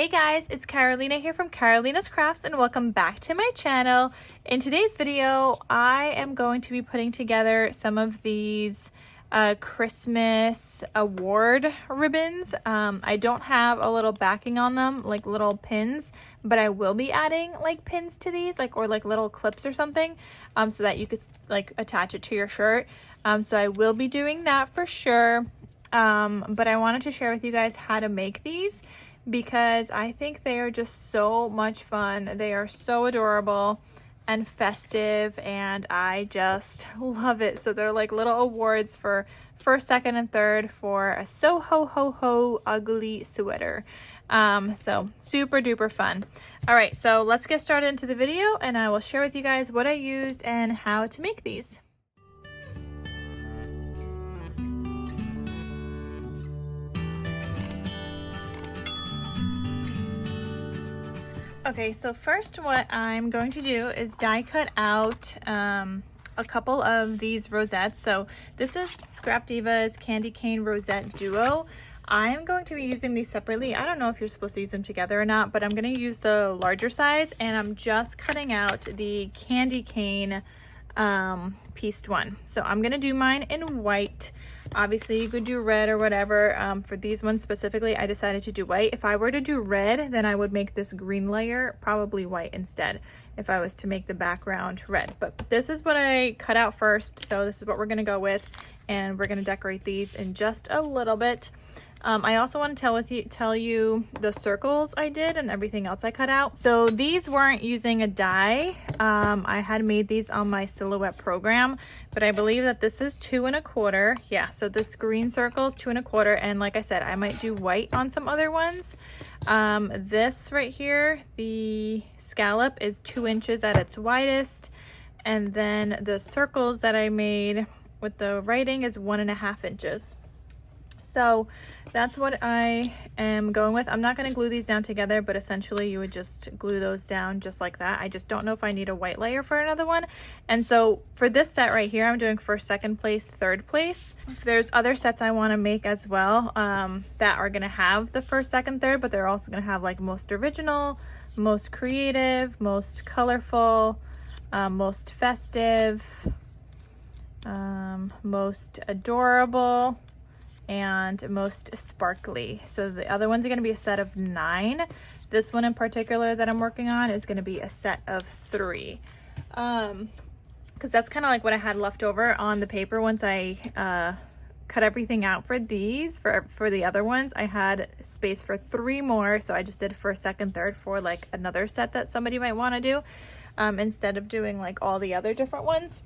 Hey guys, it's Carolina here from KarolinasKrafts and welcome back to my channel. In today's video, I am going to be putting together some of these Christmas award ribbons. I don't have a little backing on them, like little pins, but I will be adding like pins to these, or little clips or something, so that you could like attach it to your shirt. So I will be doing that for sure. But I wanted to share with you guys how to make these, because I think they are just so much fun. They are so adorable and festive, and I just love it. So they're like little awards for first, second, and third for a so ho ho ho ugly sweater. So super duper fun. All right, so let's get started into the video and I will share with you guys what I used and how to make these. Okay, so first what I'm going to do is die cut out a couple of these rosettes. So this is Scrap Diva's Candy Cane Rosette Duo. I'm going to be using these separately. I don't know if you're supposed to use them together or not, but I'm going to use the larger size, and I'm just cutting out the candy cane pieced one. So I'm going to do mine in white. Obviously you could do red or whatever. For these ones specifically, I decided to do white. If I were to do red, then I would make this green layer probably white instead, if I was to make the background red. But this is what I cut out first, so this is what we're going to go with, and we're going to decorate these in just a little bit. I also want to tell you the circles I did and everything else I cut out. So these weren't using a die. I had made these on my silhouette program, but I believe that this is 2 1/4. Yeah, so this green circle is 2 1/4, and like I said, I might do white on some other ones. This right here, the scallop, is 2 inches at its widest, and then the circles that I made with the writing is 1.5 inches. So that's what I am going with. I'm not going to glue these down together, but essentially you would just glue those down just like that. I just don't know if I need a white layer for another one. And so for this set right here, I'm doing first, second place, third place. There's other sets I want to make as well that are going to have the first, second, third, but they're also going to have like most original, most creative, most colorful, most festive, most adorable, and most sparkly. So the other ones are going to be a set of 9. This one in particular that I'm working on is going to be a set of 3, because that's kind of like what I had left over on the paper once I cut everything out for these. For the other ones, I had space for 3 more, so I just did first, second, third for like another set that somebody might want to do, instead of doing like all the other different ones.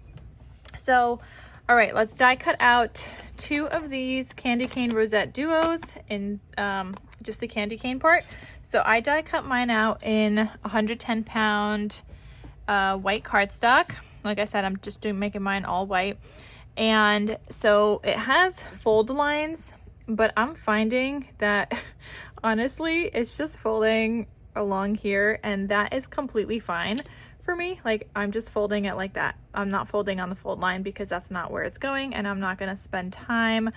So all right, let's die cut out 2 of these Candy Cane Rosette Duos in just the candy cane part. So I die cut mine out in 110 pound white cardstock. Like I said, I'm just making mine all white. And so it has fold lines, but I'm finding that honestly, it's just folding along here, and that is completely fine for me. Like, I'm just folding it like that. I'm not folding on the fold line because that's not where it's going, and I'm not going to spend time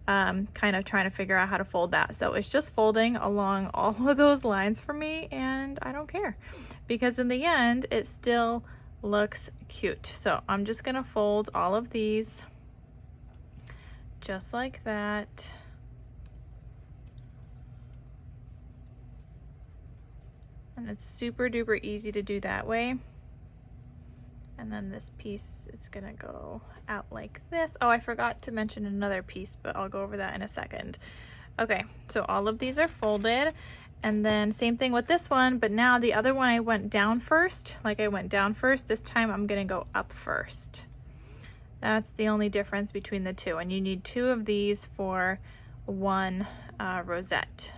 kind of trying to figure out how to fold that. So it's just folding along all of those lines for me, and I don't care, because in the end it still looks cute. So I'm just going to fold all of these just like that. And it's super duper easy to do that way. And then this piece is gonna go out like this. Oh, I forgot to mention another piece, but I'll go over that in a second. Okay, so all of these are folded, and then same thing with this one, but now the other one I went down first. Like, I went down first. This time I'm gonna go up first. That's the only difference between the two, and you need 2 of these for 1 rosette.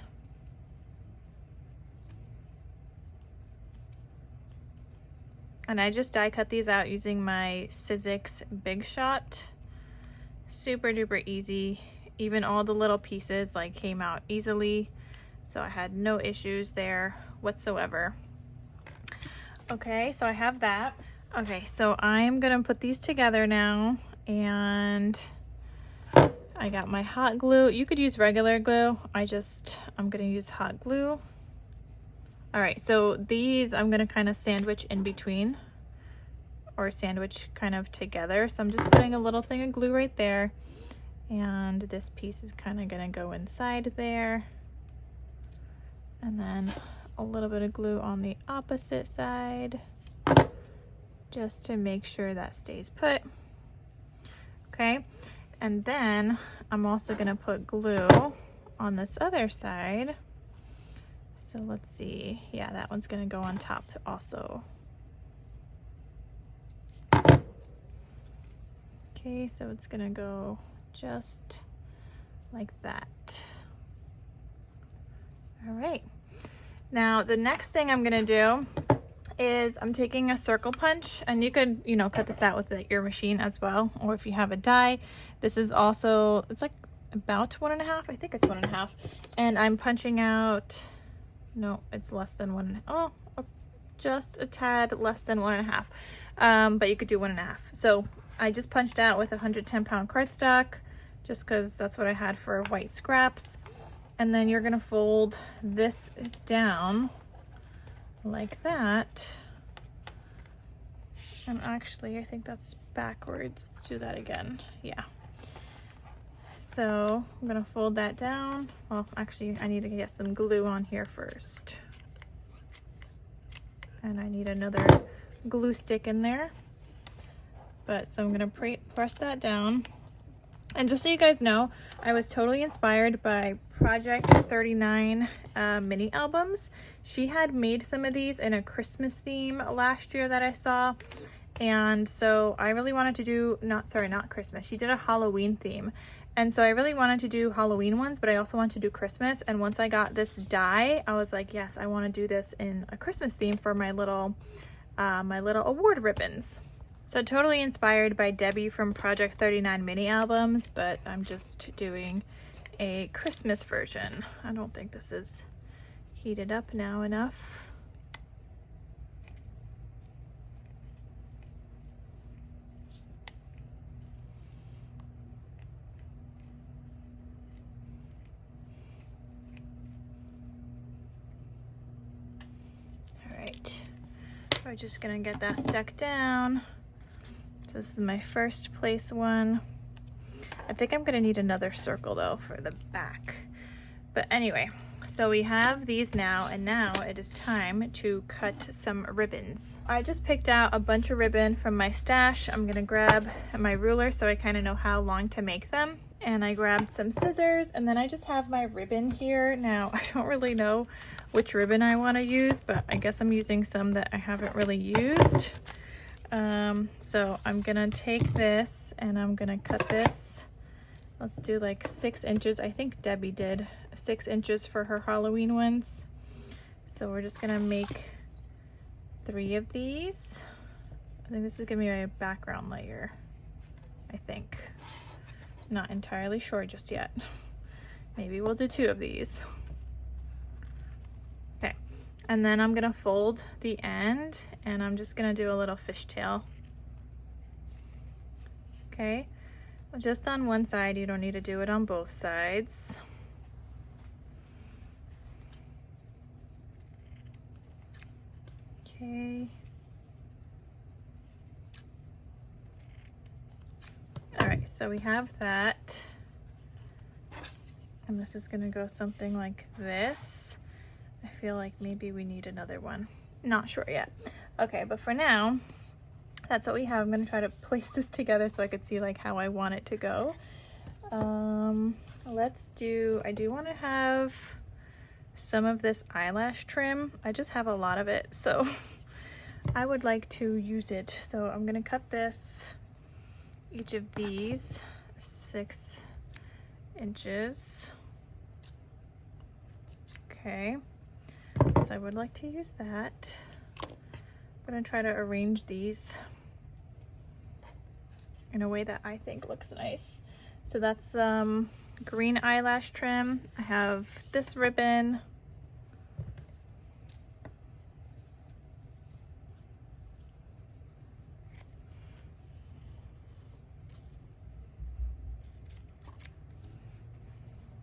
And I just die cut these out using my Sizzix Big Shot. Super duper easy. Even all the little pieces like came out easily, so I had no issues there whatsoever. Okay, so I have that. Okay, so I'm gonna put these together now, and I got my hot glue. You could use regular glue. I'm gonna use hot glue. All right, so these I'm gonna kind of sandwich in between, or sandwich kind of together. So I'm just putting a little thing of glue right there, and this piece is kind of gonna go inside there, and then a little bit of glue on the opposite side just to make sure that stays put. Okay, and then I'm also gonna put glue on this other side. So let's see, yeah, that one's gonna go on top also. Okay, so it's gonna go just like that. All right, now the next thing I'm gonna do is I'm taking a circle punch, and you could, you know, cut this out with your machine as well, or if you have a die. This is also, it's like about 1.5, I think it's 1.5, and I'm punching out, no, it's less than 1, oh, just a tad less than 1.5, but you could do 1.5. So I just punched out with a 110-pound cardstock, just because that's what I had for white scraps. And then you're gonna fold this down like that. And actually, I think that's backwards. Let's do that again. Yeah. So I'm gonna fold that down. Well, actually, I need to get some glue on here first. And I need another glue stick in there. But so I'm gonna press that down. And just so you guys know, I was totally inspired by Project 39 mini albums. She had made some of these in a Christmas theme last year that I saw. And so I really wanted to do, not Christmas. She did a Halloween theme. And so I really wanted to do Halloween ones, but I also wanted to do Christmas. And once I got this die, I was like, yes, I want to do this in a Christmas theme for my little award ribbons. So totally inspired by Debbie from Project 39 mini albums, but I'm just doing a Christmas version. I don't think this is heated up now enough. All right, we're just gonna get that stuck down. This is my first place one. I think I'm gonna need another circle though for the back. But anyway, so we have these now, and now it is time to cut some ribbons. I just picked out a bunch of ribbon from my stash. I'm gonna grab my ruler so I kind of know how long to make them. And I grabbed some scissors, and then I just have my ribbon here. Now, I don't really know which ribbon I wanna use, but I guess I'm using some that I haven't really used. So I'm gonna take this and I'm gonna cut this. Let's do like 6 inches. I think Debbie did 6 inches for her Halloween ones. So we're just gonna make 3 of these. I think this is gonna be my background layer, I think. Not entirely sure just yet. Maybe we'll do 2 of these. Okay, and then I'm gonna fold the end, and I'm just gonna do a little fishtail. Okay, just on one side, you don't need to do it on both sides. Okay. All right, so we have that. And this is gonna go something like this. I feel like maybe we need another one. Not sure yet. Okay, but for now, that's what we have. I'm gonna try to place this together so I could see like how I want it to go. I do wanna have some of this eyelash trim. I just have a lot of it, so I would like to use it. So I'm gonna cut this, each of these 6 inches. Okay, so I would like to use that. I'm gonna try to arrange these in a way that I think looks nice. So that's green eyelash trim. I have this ribbon.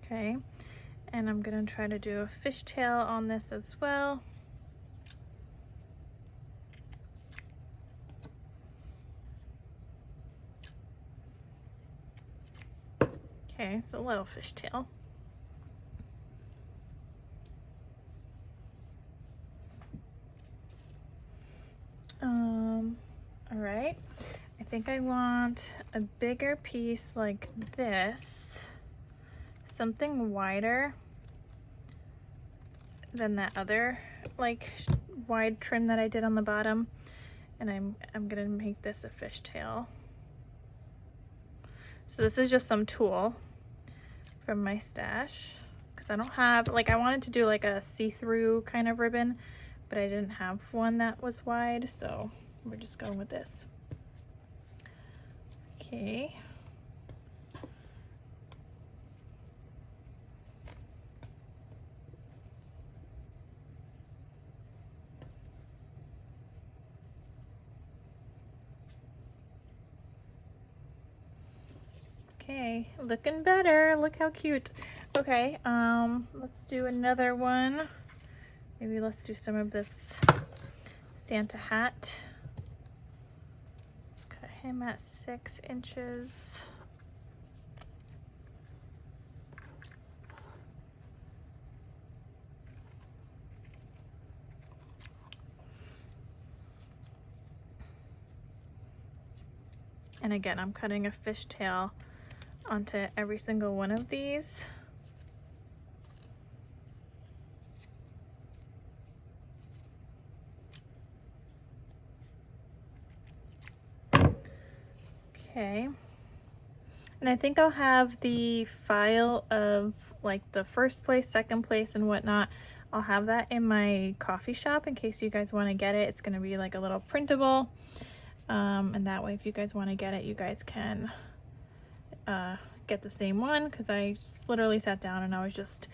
Okay, and I'm gonna try to do a fishtail on this as well. Okay, it's a little fishtail. All right. I think I want a bigger piece like this, something wider than that other like wide trim that I did on the bottom, and I'm gonna make this a fishtail. So this is just some tulle from my stash because I don't have, like, I wanted to do like a see-through kind of ribbon, but I didn't have one that was wide, so we're just going with this. Okay. Okay, looking better. Look how cute. Okay, let's do another one. Maybe let's do some of this Santa hat. Let's cut him at 6 inches. And again, I'm cutting a fishtail onto every single one of these. Okay. And I think I'll have the file of like the first place, second place, and whatnot. I'll have that in my coffee shop in case you guys want to get it. It's going to be like a little printable. And that way, if you guys want to get it, you guys can get the same one, because I just literally sat down and I was just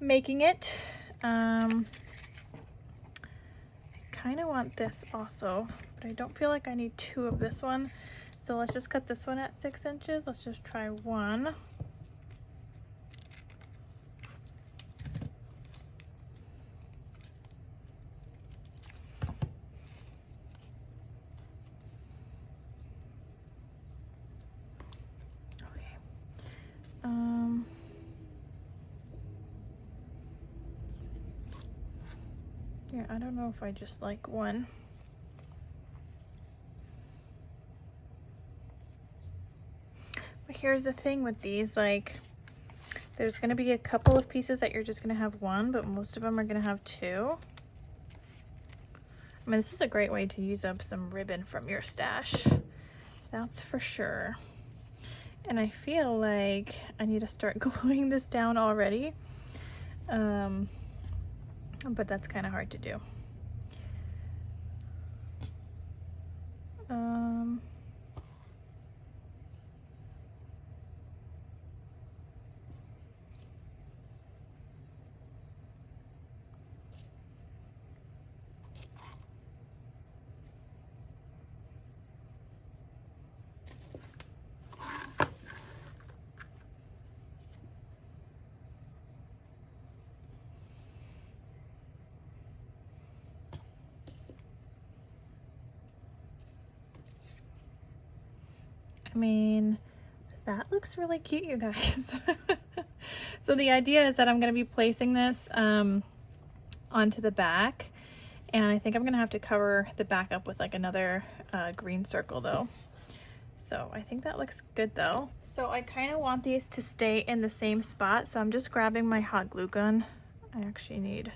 making it. I kind of want this also, but I don't feel like I need 2 of this one. So let's just cut this one at 6 inches. Let's just try one. Yeah, I don't know if I just like one. But here's the thing with these, like, there's gonna be a couple of pieces that you're just gonna have one, but most of them are gonna have 2. I mean, this is a great way to use up some ribbon from your stash. That's for sure. And I feel like I need to start gluing this down already. But that's kind of hard to do. I mean, that looks really cute, you guys. So the idea is that I'm going to be placing this onto the back, and I think I'm going to have to cover the back up with like another green circle though. So I think that looks good though. So I kind of want these to stay in the same spot, so I'm just grabbing my hot glue gun. I actually need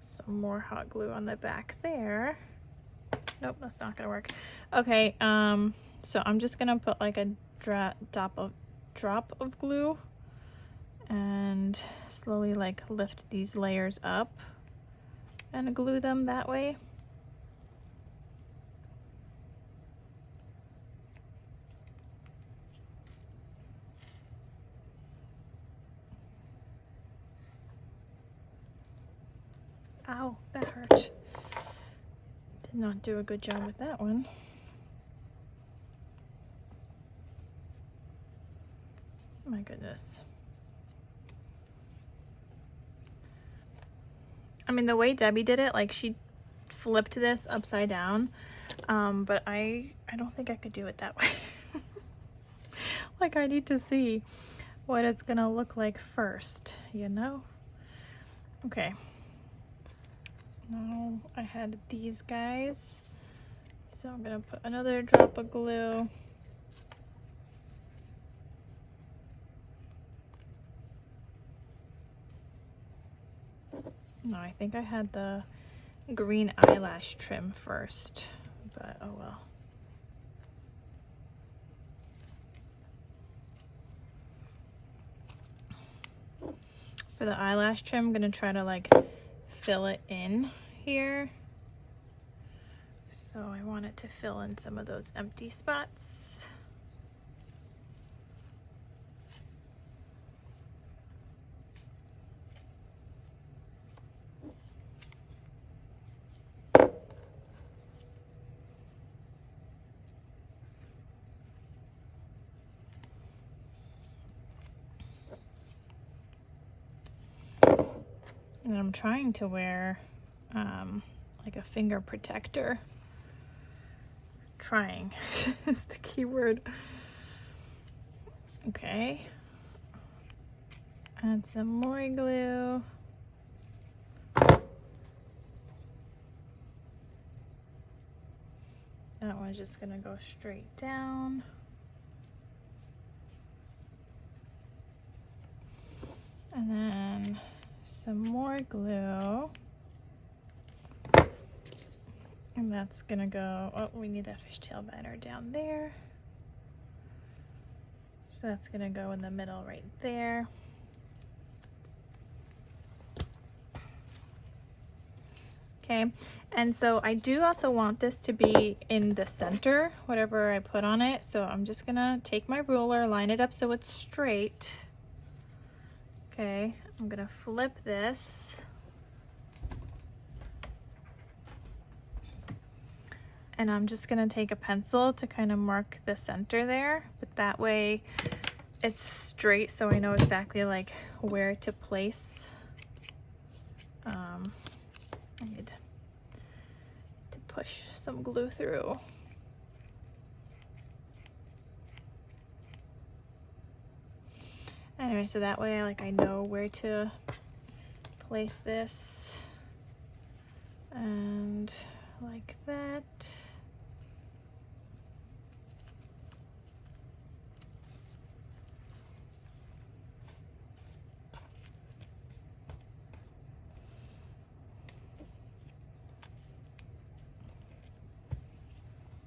some more hot glue on the back there. Nope, that's not gonna work. Okay, so I'm just gonna put like a drop of glue and slowly like lift these layers up and glue them that way. Ow, that hurt. Did not do a good job with that one. My goodness. I mean, the way Debbie did it, like she flipped this upside down, but I don't think I could do it that way. Like, I need to see. what it's gonna look like first, you know? Okay. Now I had these guys, so I'm gonna put another drop of glue. No, I think I had the green eyelash trim first, but oh well. For the eyelash trim, I'm gonna try to like fill it in here. So I want it to fill in some of those empty spots. And I'm trying to wear like a finger protector. Trying is the key word. Okay. Add some more glue. That one's just gonna go straight down. And then some more glue. And that's gonna go, oh, we need that fishtail banner down there. So that's gonna go in the middle right there. Okay, and so I do also want this to be in the center, whatever I put on it. So I'm just gonna take my ruler, line it up so it's straight. Okay, I'm gonna flip this. And I'm just gonna take a pencil to kind of mark the center there, but that way it's straight so I know exactly like where to place. I need to push some glue through. Anyway, so that way I know where to place this, and like that.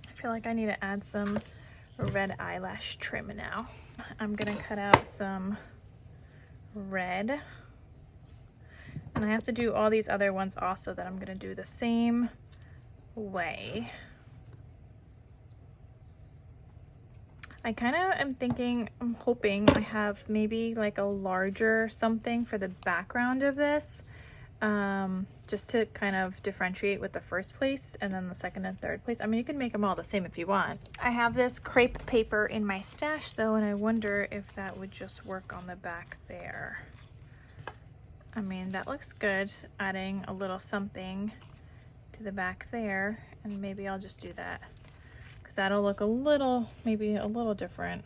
I feel like I need to add some red eyelash trim now. I'm gonna cut out some red, and I have to do all these other ones also that I'm gonna do the same way. I kind of am thinking, I'm hoping I have maybe like a larger something for the background of this, just to kind of differentiate with the first place and then the second and third place. I mean, you can make them all the same if you want. I have this crepe paper in my stash though, and I wonder if that would just work on the back there. I mean, that looks good, adding a little something to the back there, and maybe I'll just do that because that'll look a little, maybe a little different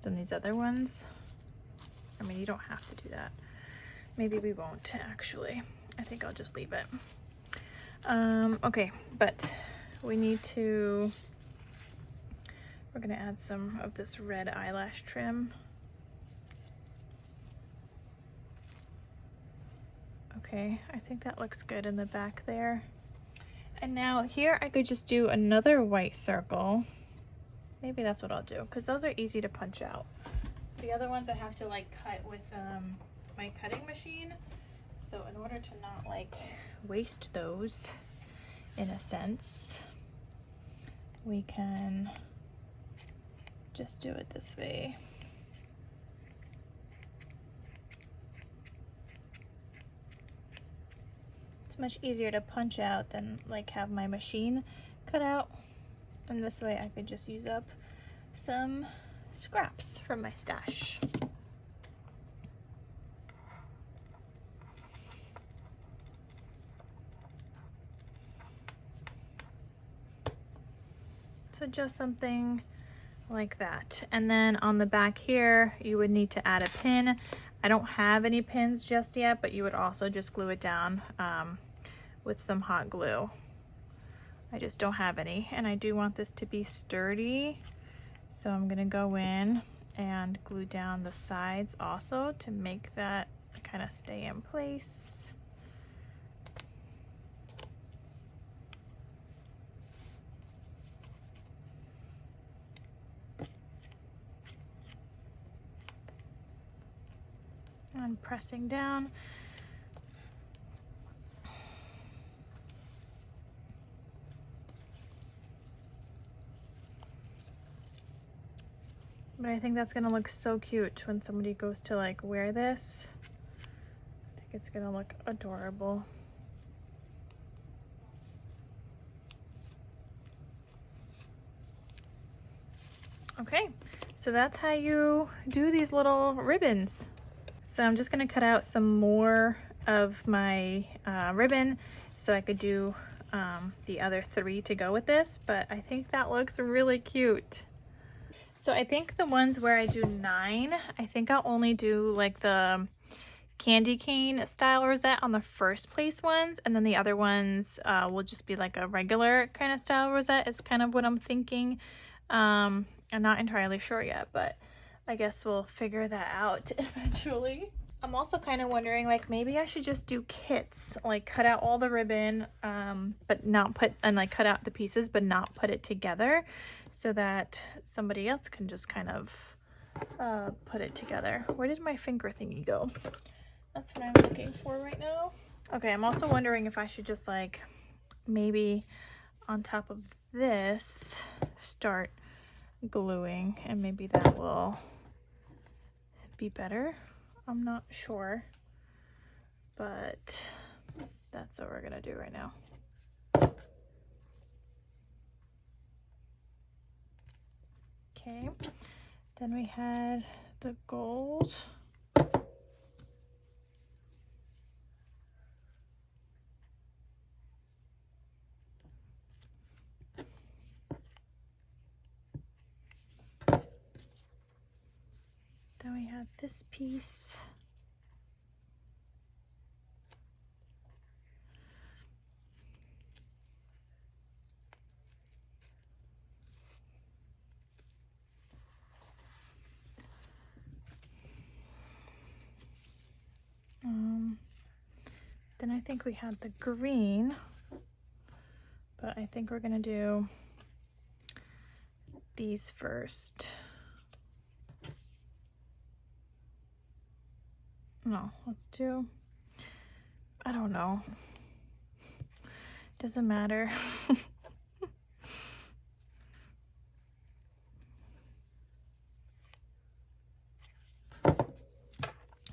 than these other ones. I mean, you don't have to do that. Maybe we won't actually. I think I'll just leave it. Okay, but we need to, we're gonna add some of this red eyelash trim. Okay, I think that looks good in the back there. And now here I could just do another white circle. Maybe that's what I'll do, because those are easy to punch out. The other ones I have to like cut with my cutting machine. So in order to not like waste those, in a sense, we can just do it this way. It's much easier to punch out than like have my machine cut out. And this way I could just use up some scraps from my stash. So just something like that. And then on the back here, you would need to add a pin. I don't have any pins just yet, but you would also just glue it down with some hot glue. I just don't have any, and I do want this to be sturdy, so I'm gonna go in and glue down the sides also to make that kind of stay in place. And pressing down. But I think that's gonna look so cute when somebody goes to like wear this. I think it's gonna look adorable. Okay, so that's how you do these little ribbons. So I'm just gonna cut out some more of my ribbon so I could do the other 3 to go with this, but I think that looks really cute. So I think the ones where I do 9, I think I'll only do like the candy cane style rosette on the first place ones, and then the other ones will just be like a regular kind of style rosette is kind of what I'm thinking. I'm not entirely sure yet, but I guess we'll figure that out eventually. I'm also kind of wondering, like, maybe I should just do kits, like cut out all the ribbon, but not put, and like cut out the pieces, but not put it together, so that somebody else can just kind of put it together. Where did my finger thingy go? That's what I'm looking for right now. Okay, I'm also wondering if I should just like maybe on top of this start gluing, and maybe that will be better. I'm not sure, but that's what we're gonna do right now. Okay, then we had the gold. Then we had this piece. Then I think we had the green, but I think we're gonna do these first. No, let's do, I don't know. Doesn't matter.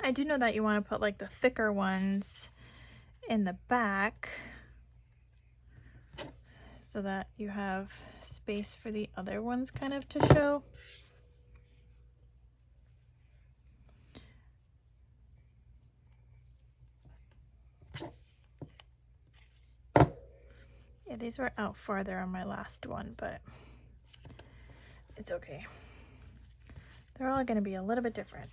I do know that you want to put like the thicker ones in the back so that you have space for the other ones kind of to show. Yeah, these were out farther on my last one, but it's okay. They're all going to be a little bit different.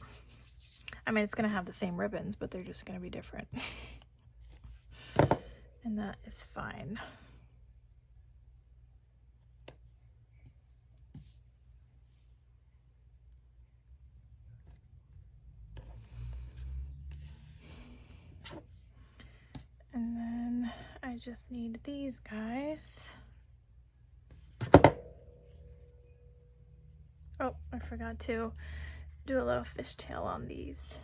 I mean, it's going to have the same ribbons, but they're just going to be different. And that is fine. And then I just need these guys. Oh, I forgot to do a little fishtail on these.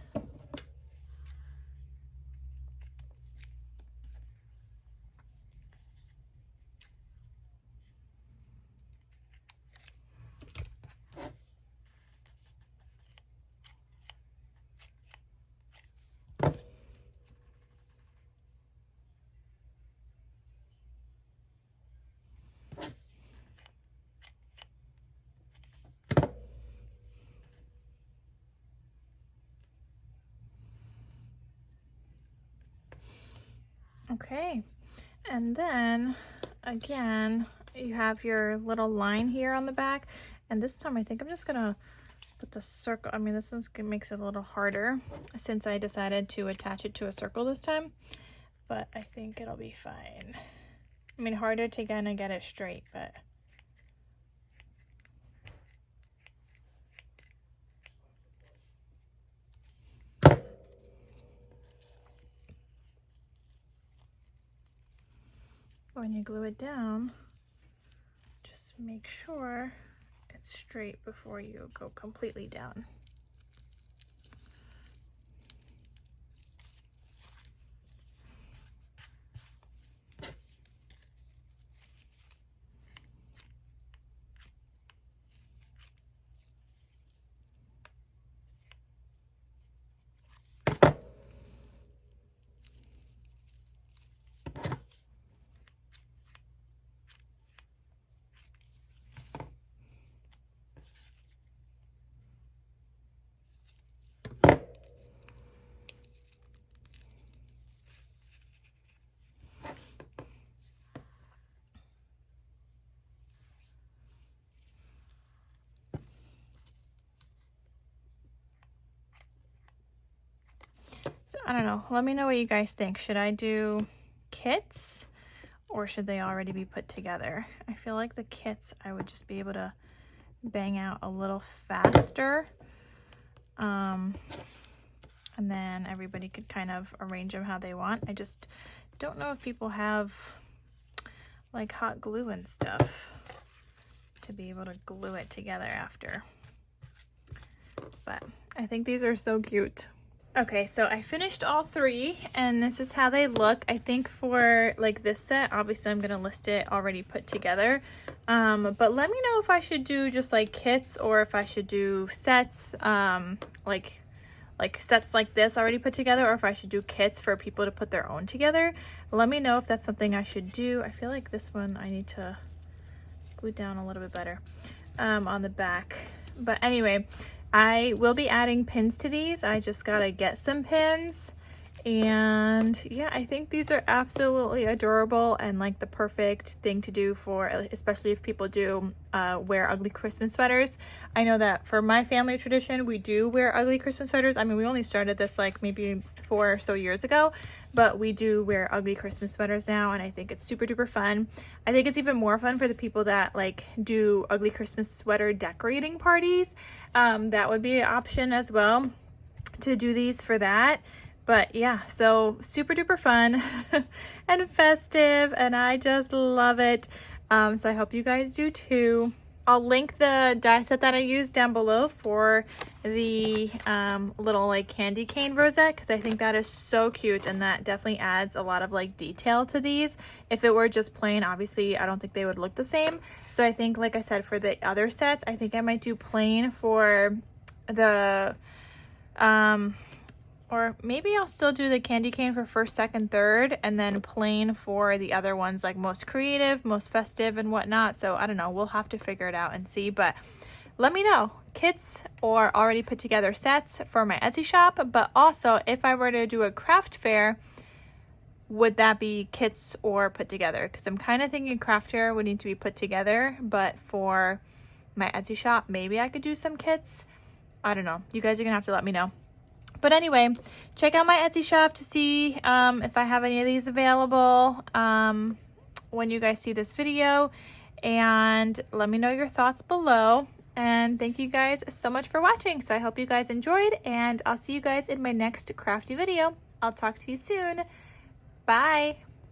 Okay, and then again, you have your little line here on the back, And this time I think I'm just gonna put the circle, I mean this one makes it a little harder since I decided to attach it to a circle this time, but I think it'll be fine. I mean, harder to kind of get it straight, but when you glue it down, just make sure it's straight before you go completely down. So I don't know, let me know what you guys think. Should I do kits or should they already be put together? I feel like the kits I would just be able to bang out a little faster. And then everybody could kind of arrange them how they want. I just don't know if people have like hot glue and stuff to be able to glue it together after. But I think these are so cute. Okay, so I finished all three and this is how they look. I think for like this set, obviously I'm gonna list it already put together. But let me know if I should do just like kits or if I should do sets, like sets like this already put together, or if I should do kits for people to put their own together. Let me know if that's something I should do. I feel like this one I need to glue down a little bit better on the back. But anyway, I will be adding pins to these. I just gotta get some pins. And yeah, I think these are absolutely adorable and like the perfect thing to do for, especially if people do wear ugly Christmas sweaters. I know that for my family tradition, we do wear ugly Christmas sweaters. I mean, we only started this like maybe 4 or so years ago, but we do wear ugly Christmas sweaters now, and I think it's super duper fun. I think it's even more fun for the people that like do ugly Christmas sweater decorating parties. That would be an option as well to do these for that. But yeah, so super duper fun and festive, and I just love it. So I hope you guys do too. I'll link the die set that I used down below for the little like candy cane rosette, because I think that is so cute and that definitely adds a lot of like detail to these. If it were just plain, obviously I don't think they would look the same. So I think, like I said, for the other sets, I think I might do plain for the or maybe I'll still do the candy cane for first, second, third, and then plain for the other ones, like most creative, most festive, and whatnot. So I don't know, we'll have to figure it out and see. But let me know, kits or already put together sets for my Etsy shop. But also, if I were to do a craft fair, would that be kits or put together? Because I'm kind of thinking craft fair would need to be put together, but for my Etsy shop, maybe I could do some kits. I don't know. You guys are gonna have to let me know. But anyway, check out my Etsy shop to see if I have any of these available when you guys see this video. And let me know your thoughts below. And thank you guys so much for watching. So I hope you guys enjoyed, and I'll see you guys in my next crafty video. I'll talk to you soon. Bye.